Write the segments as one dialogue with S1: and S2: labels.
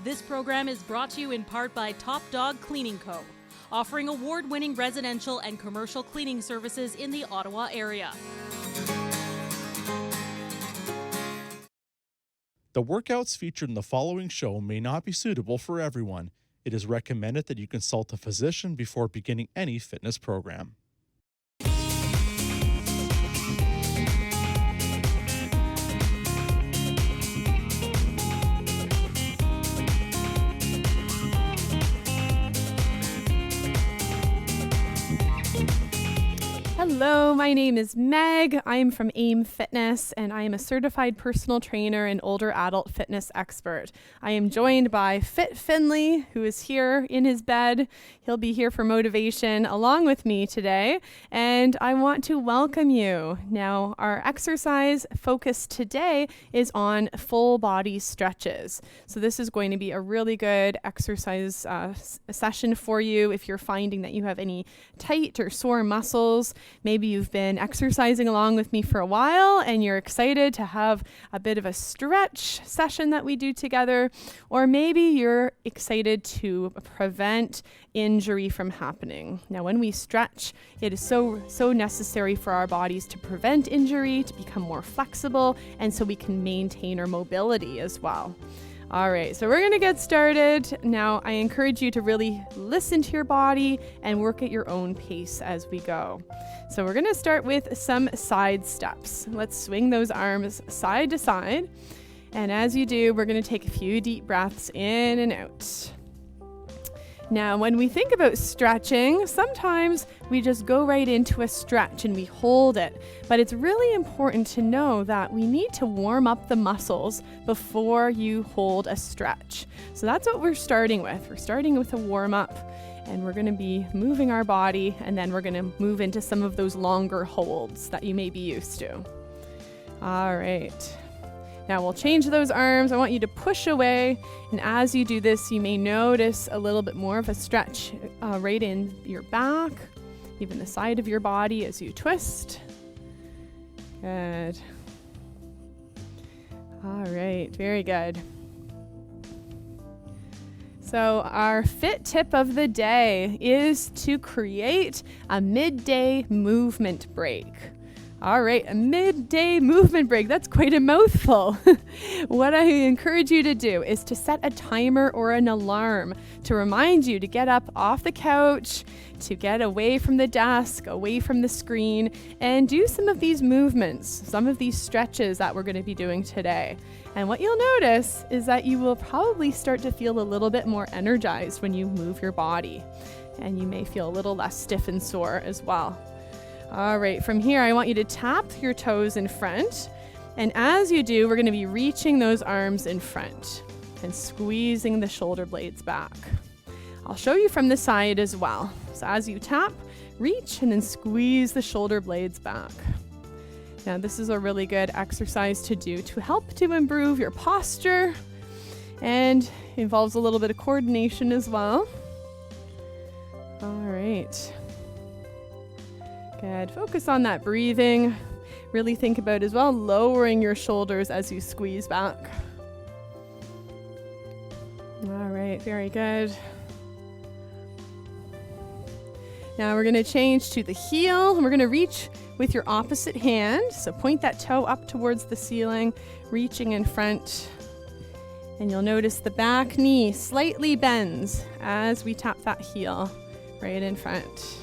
S1: This program is brought to you in part by Top Dog Cleaning Co., offering award-winning residential and commercial cleaning services in the Ottawa area.
S2: The workouts featured in the following show may not be suitable for everyone. It is recommended that you consult a physician before beginning any fitness program.
S3: Hello, my name is Meg. I am from AIM Fitness, and I am a certified personal trainer and older adult fitness expert. I am joined by Fit Finley, who is here in his bed. He'll be here for motivation along with me today, and I want to welcome you. Now, our exercise focus today is on full body stretches. So this is going to be a really good exercise session for you if you're finding that you have any tight or sore muscles. Maybe you've been exercising along with me for a while and you're excited to have a bit of a stretch session that we do together, or maybe you're excited to prevent injury from happening. Now, when we stretch, it is so necessary for our bodies to prevent injury, to become more flexible, and so we can maintain our mobility as well. All right, so we're going to get started. Now, I encourage you to really listen to your body and work at your own pace as we go. So we're going to start with some side steps. Let's swing those arms side to side. And as you do, we're going to take a few deep breaths in and out. Now, when we think about stretching, sometimes we just go right into a stretch and we hold it. But it's really important to know that we need to warm up the muscles before you hold a stretch. So that's what we're starting with. We're starting with a warm up, and we're going to be moving our body, and then we're going to move into some of those longer holds that you may be used to. All right. Now we'll change those arms. I want you to push away, and as you do this, you may notice a little bit more of a stretch right in your back, even the side of your body as you twist. Good. All right, very good. So our fit tip of the day is to create a midday movement break. All right, a midday movement break. That's quite a mouthful. What I encourage you to do is to set a timer or an alarm to remind you to get up off the couch, to get away from the desk, away from the screen, and do some of these movements, some of these stretches that we're going to be doing today. And what you'll notice is that you will probably start to feel a little bit more energized when you move your body, and you may feel a little less stiff and sore as well. All right, from here, I want you to tap your toes in front. And as you do, we're going to be reaching those arms in front and squeezing the shoulder blades back. I'll show you from the side as well. So as you tap, reach, and then squeeze the shoulder blades back. Now, this is a really good exercise to do to help to improve your posture, and involves a little bit of coordination as well. All right. Good. Focus on that breathing. Really think about as well lowering your shoulders as you squeeze back. All right, very good. Now we're going to change to the heel, and we're going to reach with your opposite hand. So point that toe up towards the ceiling, reaching in front. And you'll notice the back knee slightly bends as we tap that heel right in front.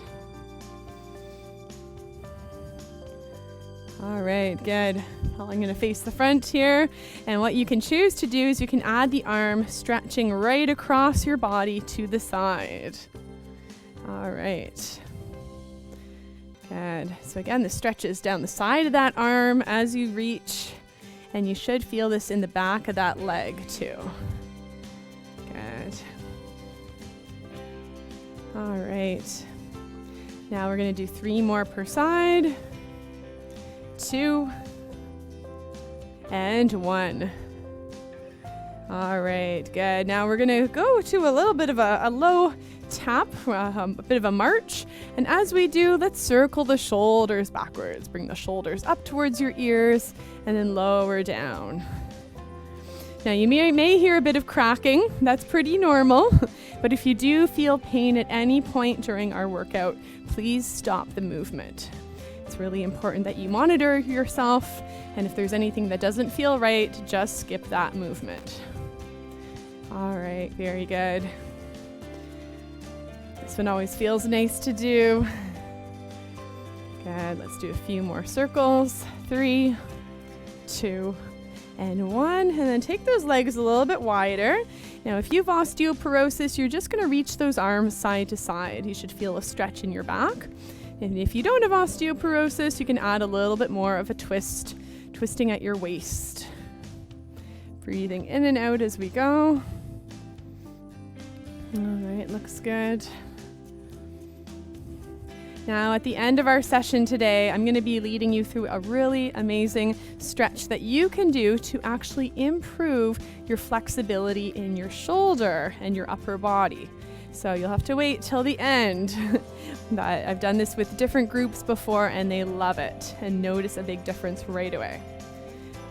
S3: All right, good. Well, I'm going to face the front here. And what you can choose to do is you can add the arm stretching right across your body to the side. All right. Good. So again, the stretch is down the side of that arm as you reach. And you should feel this in the back of that leg too. Good. All right. Now we're going to do 3 more per side. 2 and 1. All right, good. Now we're going to go to a little bit of a low tap, a bit of a march. And as we do, let's circle the shoulders backwards. Bring the shoulders up towards your ears and then lower down. Now you may hear a bit of cracking. That's pretty normal. But if you do feel pain at any point during our workout, please stop the movement. It's really important that you monitor yourself, and if there's anything that doesn't feel right, just skip that movement. All right, very good. This one always feels nice to do. Good, let's do a few more circles. 3, 2, and 1, and then take those legs a little bit wider. Now, if you have osteoporosis, you're just going to reach those arms side to side. You should feel a stretch in your back. And if you don't have osteoporosis, you can add a little bit more of a twist, twisting at your waist. Breathing in and out as we go. All right, looks good. Now, at the end of our session today, I'm going to be leading you through a really amazing stretch that you can do to actually improve your flexibility in your shoulder and your upper body. So you'll have to wait till the end. But I've done this with different groups before and they love it and notice a big difference right away.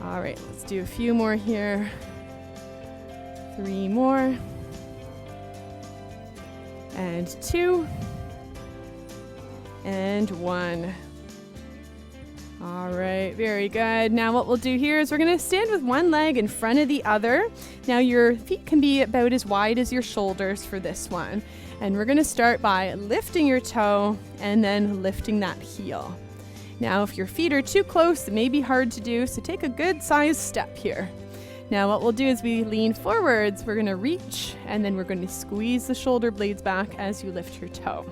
S3: All right, let's do a few more here. 3 more. And 2. And 1. All right, very good. Now what we'll do here is we're going to stand with one leg in front of the other. Now your feet can be about as wide as your shoulders for this one. And we're going to start by lifting your toe and then lifting that heel. Now if your feet are too close, it may be hard to do, so take a good sized step here. Now what we'll do is we lean forwards, we're going to reach, and then we're going to squeeze the shoulder blades back as you lift your toe.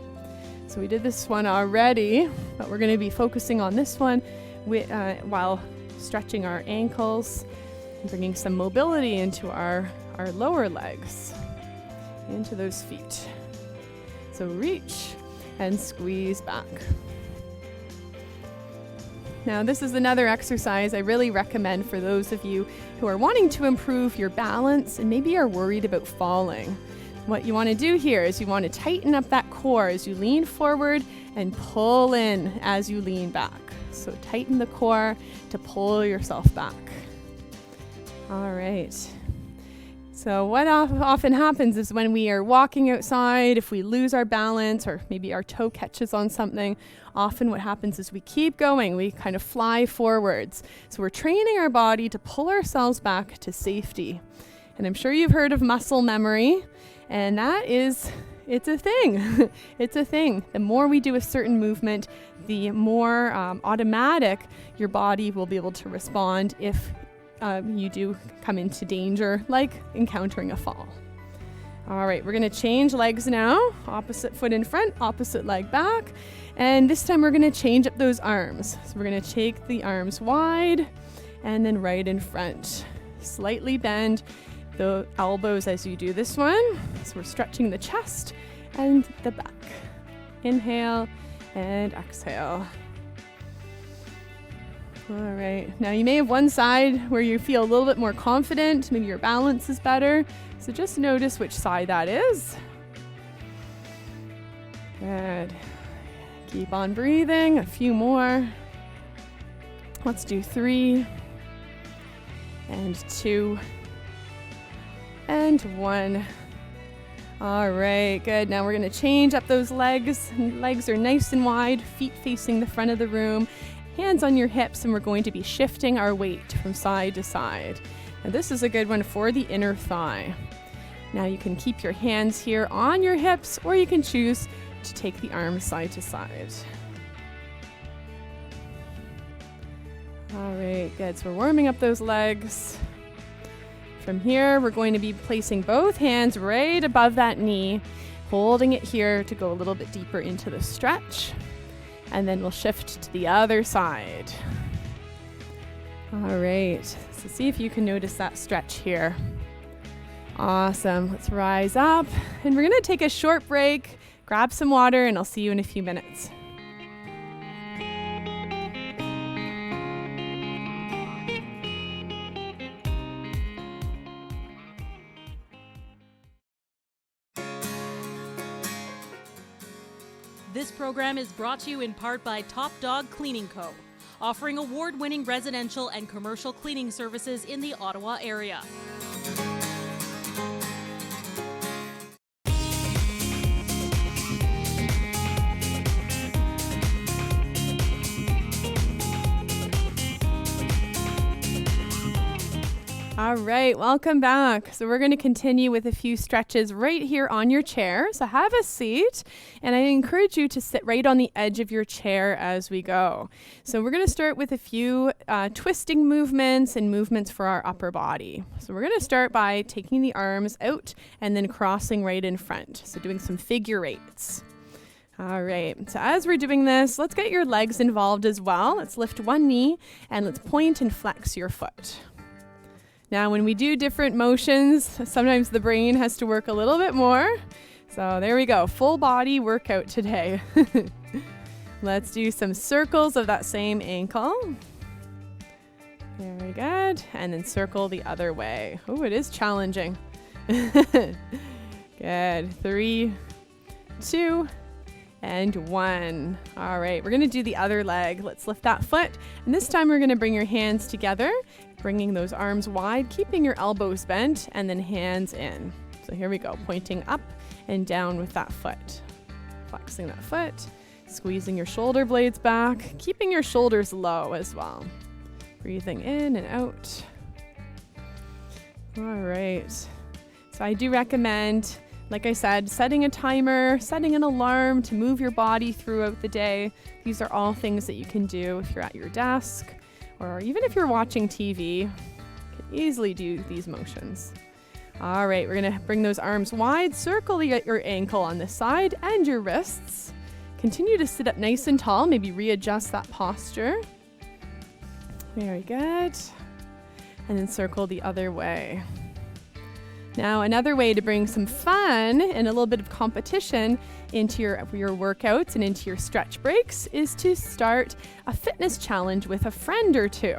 S3: So we did this one already, but we're going to be focusing on this one while stretching our ankles and bringing some mobility into our lower legs, into those feet. So reach and squeeze back. Now this is another exercise I really recommend for those of you who are wanting to improve your balance and maybe are worried about falling. What you want to do here is you want to tighten up that core as you lean forward and pull in as you lean back. So tighten the core to pull yourself back. All right. So what often happens is when we are walking outside, if we lose our balance or maybe our toe catches on something, often what happens is we keep going. We kind of fly forwards. So we're training our body to pull ourselves back to safety. And I'm sure you've heard of muscle memory. And it's a thing. It's a thing. The more we do a certain movement, the more automatic your body will be able to respond if you do come into danger, like encountering a fall. All right, we're going to change legs now. Opposite foot in front, opposite leg back. And this time we're going to change up those arms. So we're going to take the arms wide and then right in front. Slightly bend the elbows as you do this one. So we're stretching the chest and the back. Inhale and exhale. All right, now you may have one side where you feel a little bit more confident, maybe your balance is better. So just notice which side that is. Good. Keep on breathing, a few more. Let's do 3 and 2 and 1. All right, good. Now we're going to change up those legs. Legs are nice and wide, feet facing the front of the room, hands on your hips, and we're going to be shifting our weight from side to side. Now this is a good one for the inner thigh. Now you can keep your hands here on your hips, or you can choose to take the arms side to side. All right, good. So we're warming up those legs. From here, we're going to be placing both hands right above that knee, holding it here to go a little bit deeper into the stretch. And then we'll shift to the other side. All right, so see if you can notice that stretch here. Awesome, let's rise up. And we're gonna take a short break, grab some water, and I'll see you in a few minutes.
S1: This program is brought to you in part by Top Dog Cleaning Co., offering award-winning residential and commercial cleaning services in the Ottawa area.
S3: All right, welcome back. So we're going to continue with a few stretches right here on your chair. So have a seat, and I encourage you to sit right on the edge of your chair as we go. So we're going to start with a few twisting movements and movements for our upper body. So we're going to start by taking the arms out and then crossing right in front. So doing some figure eights. All right, so as we're doing this, let's get your legs involved as well. Let's lift one knee and let's point and flex your foot. Now, when we do different motions, sometimes the brain has to work a little bit more. So there we go, full body workout today. Let's do some circles of that same ankle. Very good. And then circle the other way. Oh, it is challenging. Good. 3, 2, and 1. All right, we're going to do the other leg. Let's lift that foot. And this time we're going to bring your hands together, bringing those arms wide, keeping your elbows bent, and then hands in. So here we go, pointing up and down with that foot. Flexing that foot, squeezing your shoulder blades back, keeping your shoulders low as well. Breathing in and out. All right. So I do recommend, like I said, setting a timer, setting an alarm to move your body throughout the day. These are all things that you can do if you're at your desk, or even if you're watching TV. You can easily do these motions. All right, we're gonna bring those arms wide, circle your ankle on this side and your wrists. Continue to sit up nice and tall, maybe readjust that posture. Very good. And then circle the other way. Now, another way to bring some fun and a little bit of competition into your workouts and into your stretch breaks is to start a fitness challenge with a friend or two.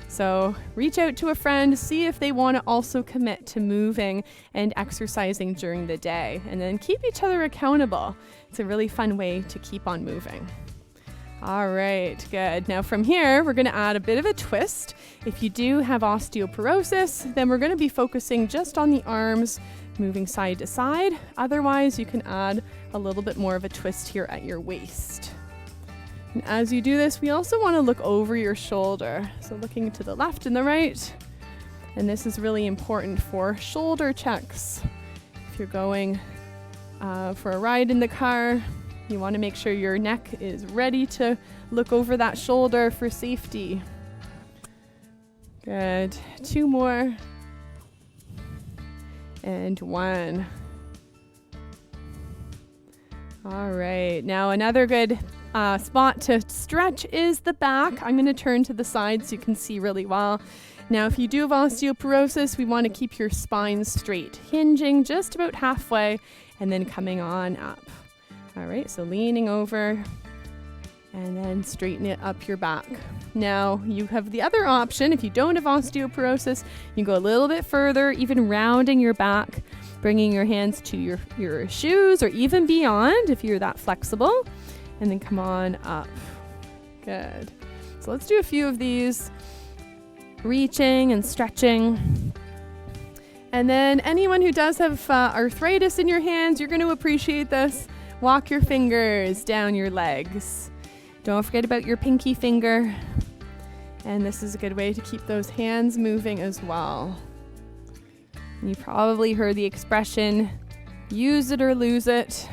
S3: So reach out to a friend, see if they want to also commit to moving and exercising during the day, and then keep each other accountable. It's a really fun way to keep on moving. All right, good. Now from here, we're going to add a bit of a twist. If you do have osteoporosis, then we're going to be focusing just on the arms, moving side to side. Otherwise, you can add a little bit more of a twist here at your waist. And as you do this, we also want to look over your shoulder. So looking to the left and the right. And this is really important for shoulder checks. If you're going for a ride in the car, you want to make sure your neck is ready to look over that shoulder for safety. Good. 2 more. And 1. All right. Now another good spot to stretch is the back. I'm going to turn to the side so you can see really well. Now, if you do have osteoporosis, we want to keep your spine straight, hinging just about halfway and then coming on up. All right, so leaning over and then straighten it up your back. Now, you have the other option. If you don't have osteoporosis, you can go a little bit further, even rounding your back, bringing your hands to your shoes or even beyond if you're that flexible, and then come on up. Good. So let's do a few of these, reaching and stretching. And then anyone who does have arthritis in your hands, you're going to appreciate this. Walk your fingers down your legs. Don't forget about your pinky finger. And this is a good way to keep those hands moving as well. You probably heard the expression, use it or lose it.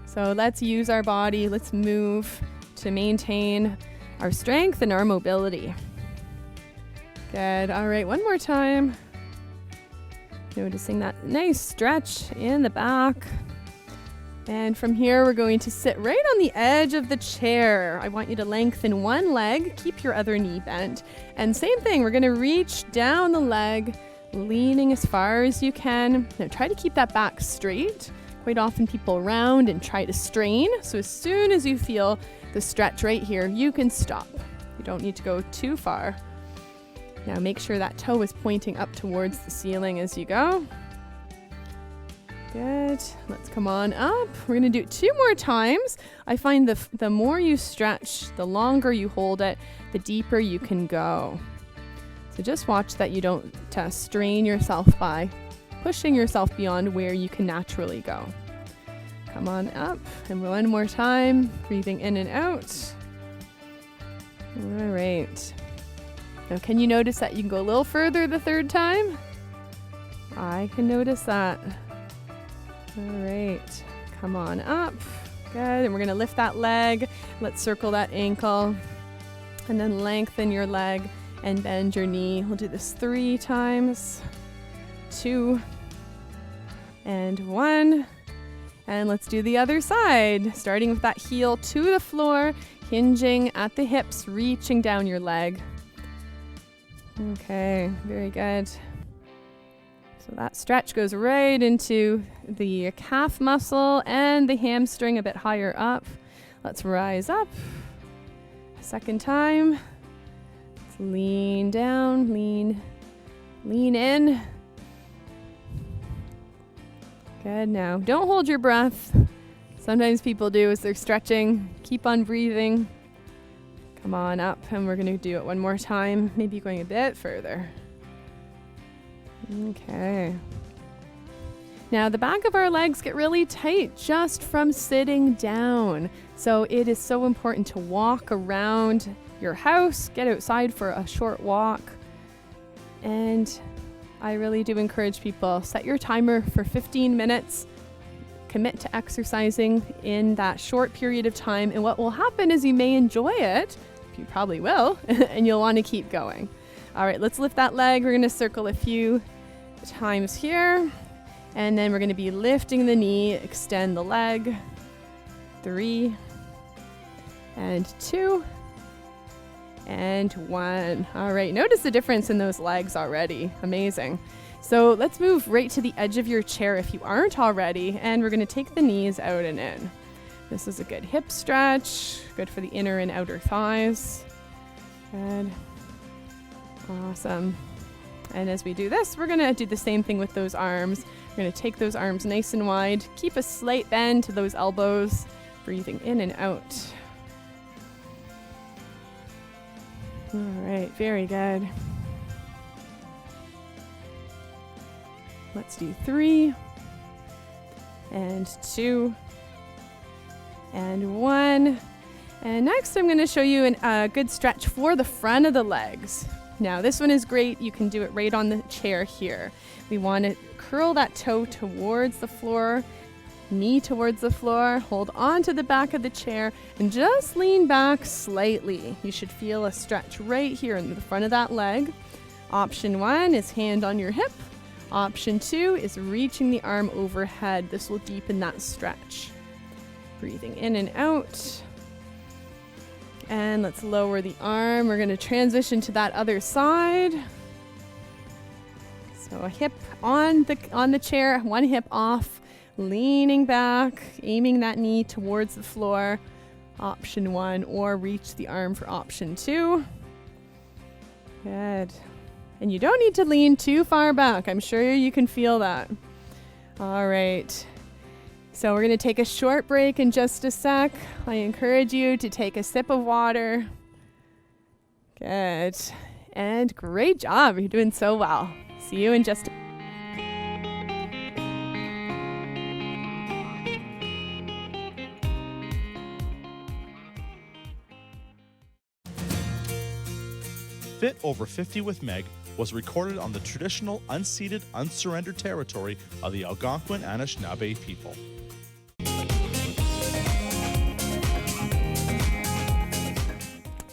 S3: So let's use our body, let's move to maintain our strength and our mobility. Good. All right, one more time. Noticing that nice stretch in the back. And from here, we're going to sit right on the edge of the chair. I want you to lengthen one leg, keep your other knee bent. And same thing, we're going to reach down the leg, leaning as far as you can. Now try to keep that back straight. Quite often people round and try to strain. So as soon as you feel the stretch right here, you can stop. You don't need to go too far. Now make sure that toe is pointing up towards the ceiling as you go. Good. Let's come on up. We're going to do it 2 more times. I find the more you stretch, the longer you hold it, the deeper you can go. So just watch that you don't strain yourself by pushing yourself beyond where you can naturally go. Come on up. And one more time. Breathing in and out. All right. Now, can you notice that you can go a little further the 3rd time? I can notice that. All right. Come on up. Good. And we're going to lift that leg. Let's circle that ankle. And then lengthen your leg and bend your knee. We'll do this 3 times. 2 and 1. And let's do the other side, starting with that heel to the floor, hinging at the hips, reaching down your leg. Okay, very good. So that stretch goes right into the calf muscle and the hamstring a bit higher up. Let's rise up. 2nd time. Let's lean down, lean in. Good. Now, don't hold your breath. Sometimes people do as they're stretching. Keep on breathing. Come on up, and we're going to do it one more time, maybe going a bit further. Okay. Now, the back of our legs get really tight just from sitting down. So it is so important to walk around your house, get outside for a short walk. And I really do encourage people, set your timer for 15 minutes, commit to exercising in that short period of time. And what will happen is you may enjoy it, you probably will, and you'll want to keep going. All right, let's lift that leg. We're going to circle a few times here. And then we're going to be lifting the knee, extend the leg. 3 and 2 and 1. All right, notice the difference in those legs already. Amazing. So let's move right to the edge of your chair if you aren't already, and we're going to take the knees out and in. This is a good hip stretch, good for the inner and outer thighs. Good. Awesome. And as we do this, we're going to do the same thing with those arms. We're going to take those arms nice and wide, keep a slight bend to those elbows, breathing in and out. All right, very good. Let's do 3 and 2 and 1. And next I'm going to show you a good stretch for the front of the legs. Now this one is great. You can do it right on the chair here. We want to curl that toe towards the floor, knee towards the floor, hold on to the back of the chair, and just lean back slightly. You should feel a stretch right here in the front of that leg. Option 1 is hand on your hip. Option 2 is reaching the arm overhead. This will deepen that stretch. Breathing in and out. And let's lower the arm. We're going to transition to that other side. So a hip on the chair, one hip off, leaning back, aiming that knee towards the floor. Option 1, or reach the arm for option 2. Good. And you don't need to lean too far back. I'm sure you can feel that. All right. So we're going to take a short break in just a sec. I encourage you to take a sip of water. Good. And great job. You're doing so well. See you in just a
S2: Fit Over 50 with Meg was recorded on the traditional unceded, unsurrendered territory of the Algonquin Anishinaabe people.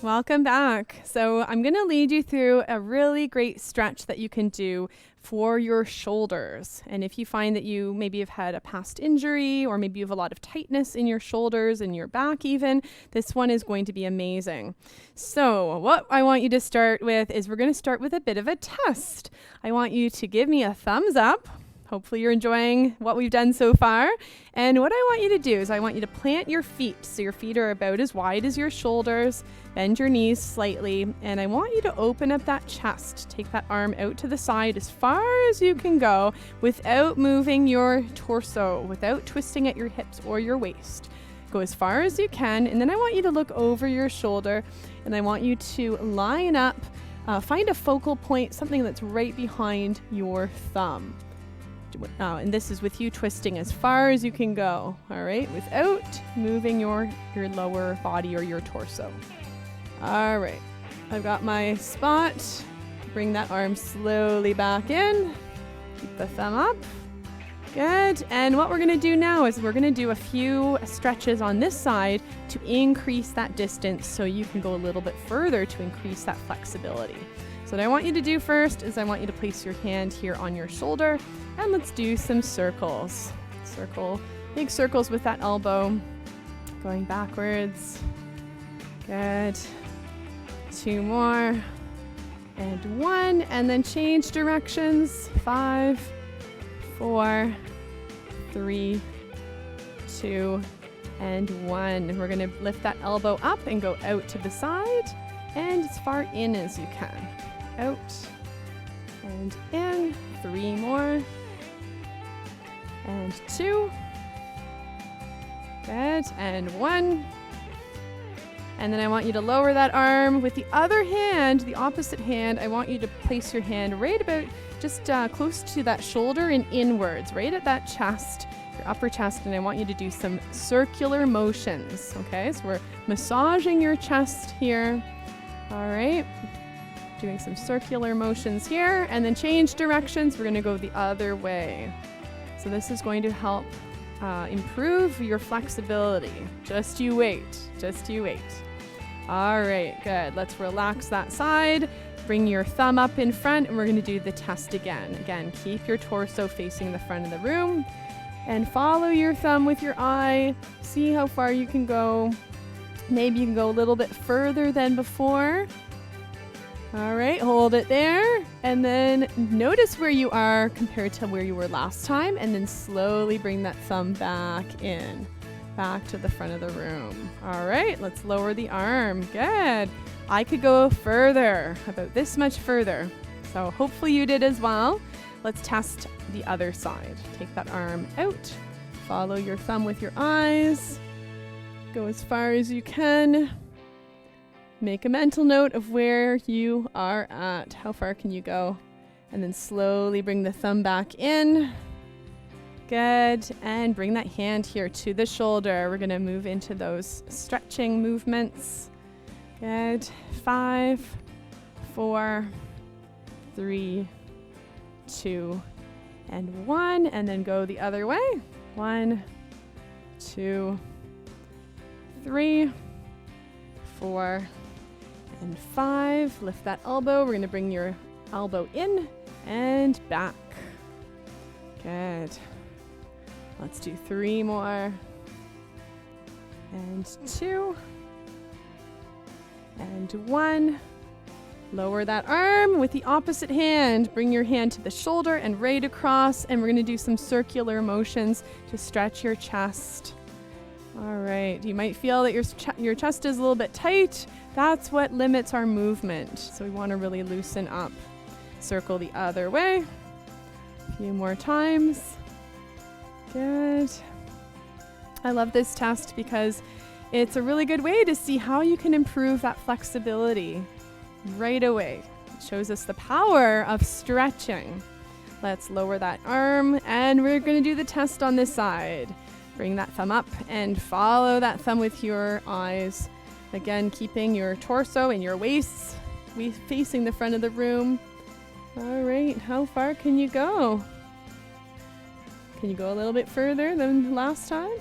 S3: Welcome back. So I'm going to lead you through a really great stretch that you can do for your shoulders. And if you find that you maybe have had a past injury, or maybe you have a lot of tightness in your shoulders and your back even, this one is going to be amazing. So what I want you to start with is we're going to start with a bit of a test. I want you to give me a thumbs up. Hopefully you're enjoying what we've done so far. And what I want you to do is I want you to plant your feet. So your feet are about as wide as your shoulders. Bend your knees slightly. And I want you to open up that chest. Take that arm out to the side as far as you can go without moving your torso, without twisting at your hips or your waist. Go as far as you can. And then I want you to look over your shoulder. And I want you to line up. Find a focal point, something that's right behind your thumb. And this is with you twisting as far as you can go, all right, without moving your lower body or your torso. All right, I've got my spot. Bring that arm slowly back in. Keep the thumb up. Good. And what we're going to do now is we're going to do a few stretches on this side to increase that distance so you can go a little bit further to increase that flexibility. So what I want you to do first is I want you to place your hand here on your shoulder and let's do some circles. Big circles with that elbow, going backwards. Good. 2 more. And 1. And then change directions. 5, 4, 3, 2, and 1. We're going to lift that elbow up and go out to the side and as far in as you can. Out and in. 3 more. And 2. Good. And 1. And then I want you to lower that arm with the other hand, the opposite hand. I want you to place your hand right about just close to that shoulder and inwards, right at that chest, your upper chest. And I want you to do some circular motions. Okay, so we're massaging your chest here. All right, doing some circular motions here, and then change directions. We're going to go the other way. So this is going to help improve your flexibility. Just you wait. All right, good. Let's relax that side. Bring your thumb up in front, and we're going to do the test again. Again, keep your torso facing the front of the room, and follow your thumb with your eye. See how far you can go. Maybe you can go a little bit further than before. All right, hold it there. And then notice where you are compared to where you were last time. And then slowly bring that thumb back in, back to the front of the room. All right, let's lower the arm. Good. I could go further, about this much further. So hopefully you did as well. Let's test the other side. Take that arm out. Follow your thumb with your eyes. Go as far as you can. Make a mental note of where you are at. How far can you go? And then slowly bring the thumb back in. Good. And bring that hand here to the shoulder. We're going to move into those stretching movements. Good. 5, 4, 3, 2, and 1. And then go the other way. 1, 2, 3, 4, and 5. Lift that elbow. We're going to bring your elbow in and back. Good. Let's do 3 more. And 2. And 1. Lower that arm with the opposite hand. Bring your hand to the shoulder and right across. And we're going to do some circular motions to stretch your chest. All right. You might feel that your chest is a little bit tight. That's what limits our movement. So we want to really loosen up. Circle the other way. A few more times. Good. I love this test because it's a really good way to see how you can improve that flexibility right away. It shows us the power of stretching. Let's lower that arm, and we're going to do the test on this side. Bring that thumb up and follow that thumb with your eyes. Again, keeping your torso and your waist facing the front of the room. All right, how far can you go? Can you go a little bit further than last time?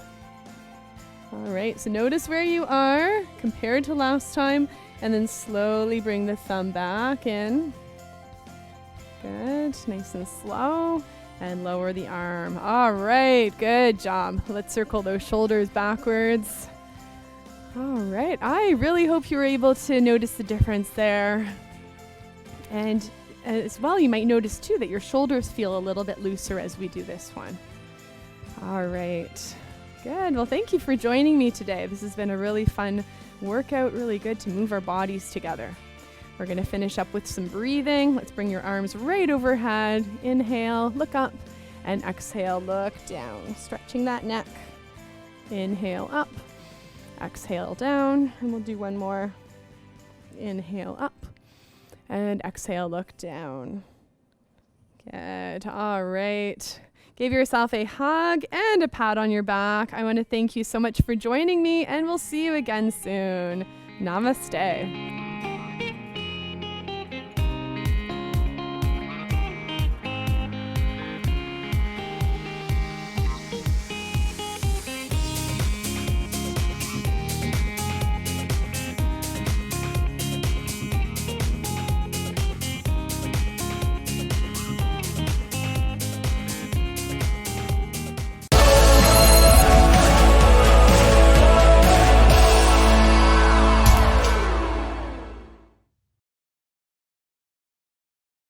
S3: All right, so notice where you are compared to last time, and then slowly bring the thumb back in. Good, nice and slow. And lower the arm. All right, good job. Let's circle those shoulders backwards. All right, I really hope you were able to notice the difference there. And as well, you might notice too that your shoulders feel a little bit looser as we do this one. All right. Good. Well, thank you for joining me today. This has been a really fun workout, really good to move our bodies together. We're going to finish up with some breathing. Let's bring your arms right overhead. Inhale, look up, and exhale, look down. Stretching that neck. Inhale up, exhale down, and we'll do one more. Inhale up, and exhale, look down. Good. All right. Give yourself a hug and a pat on your back. I want to thank you so much for joining me, and we'll see you again soon. Namaste.